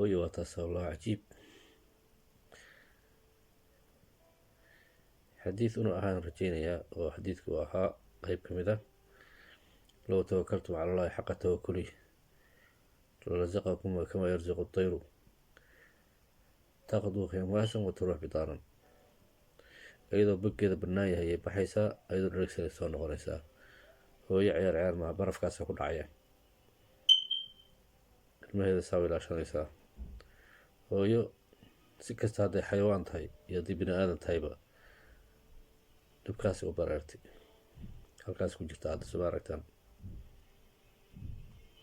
hooyo waa taas wallah cajiib. xadiid unu ahaan rajaynayaa oo xadiidku ahaa qeyb ka mid ah low tawakaltum cala allahi xaqa tawakuli larazaqakum kama yarzuqu tayru taqduu khimaasan wa taruux bidaanan. iyadoo boggeeda bannaan yahay ayay baxaysaa, iyadoo dharagsanay soo noqonaysaa. hooyo ciyaar maha, barafkaasa ku dhacaya, ilmaheeda saa u ilaashanaysaa. hooyo si kasta hadday xayawaan tahay iyo haddii bini aadan tahayba dhibkaasi u bareertay, halkaas ku jirta hadda soo ma aragtaan.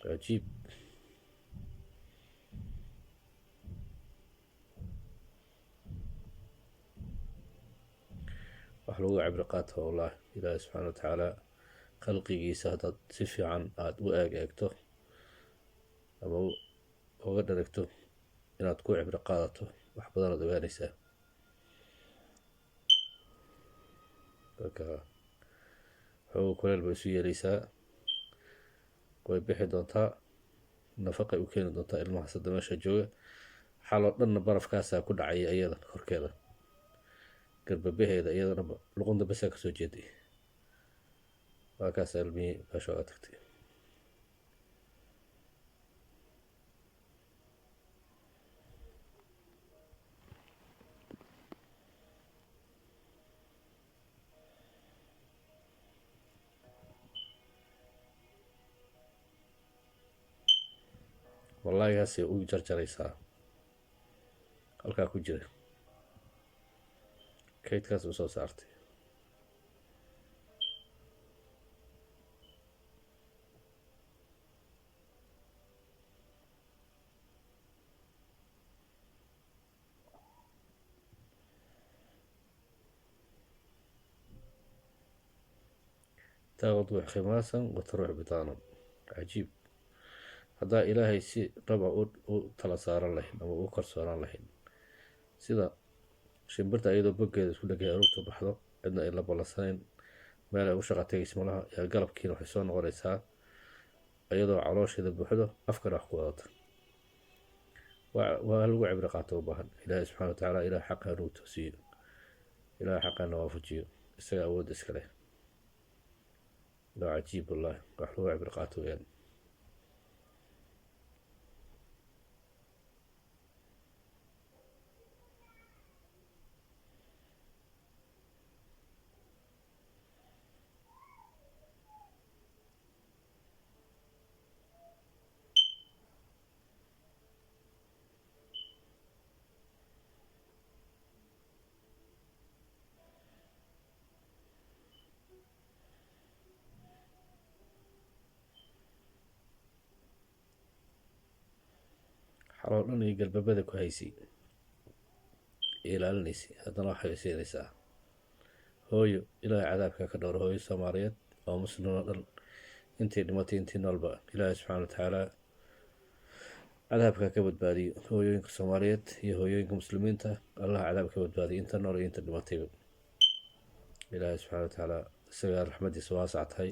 cajiib. wax lagu cibro qaato wallahi. ilaahi subxaana watacaala khalqigiisa haddaad si fiican aada u eegto ama uga dharagto inaad ku cibro qaadato wax badanaad ogaanaysaa. marka xooga kuleel bay isu yeelaysaa, way bixi doontaa, nafaqay u keeni doontaa ilmahaas hadda meesha jooga. xaloo dhanna barafkaasaa ku dhacaya iyada korkeeda, garbabaheeda iyadana luqunda basaa kasoo jeeday. waa kaasa ilmihii meesha oga tagtay. wallaahi haasay u jarjaraysaa halkaa ku jira kaydkaas u soo saartay. taqduu khimaasan wa taruux bitaanan. cajiib. haddaa ilaahay si dhaba u tala saaran lahayn ama u kalsoonaan lahayn, sida shimbirta iyadoo boggeeda isku dhegay aroorta baxdo, cidna ay la ballansanayn, meel ay u shaqa tegaysa malaha, yaa galabkiina waxay soo noqonaysaa iyadoo caloosheeda buuxdo, afkana wax ku wadata. waa lagu cibro qaato u baahan. ilaahay subxana wa tacaala ilaah xaqa inuu toosiyo, ilaah xaqana waafajiyo, isaga awoodda iska leh. waa cajiib wallahi, wax lagu cibro qaato weyaan. xaloo dhan iyo galbabada ku haysay iyo ilaalinaysay, haddana waxay siinaysaa. hooyo ilaahay cadaabka ka dhowro. hooyo soomaaliyeed oo muslimoo dhan, intii dhimatay intii noolba ilaahay subxaana wa tacaala cadaabka ka badbaadiyo. hooyooyinka soomaaliyeed iyo hooyooyinka muslimiinta allaha cadaab ka badbaadiyo, inta nool iyo inta dhimatayba. ilaahay subxana wa tacaala isagaa raxmadiisa waasac tahay.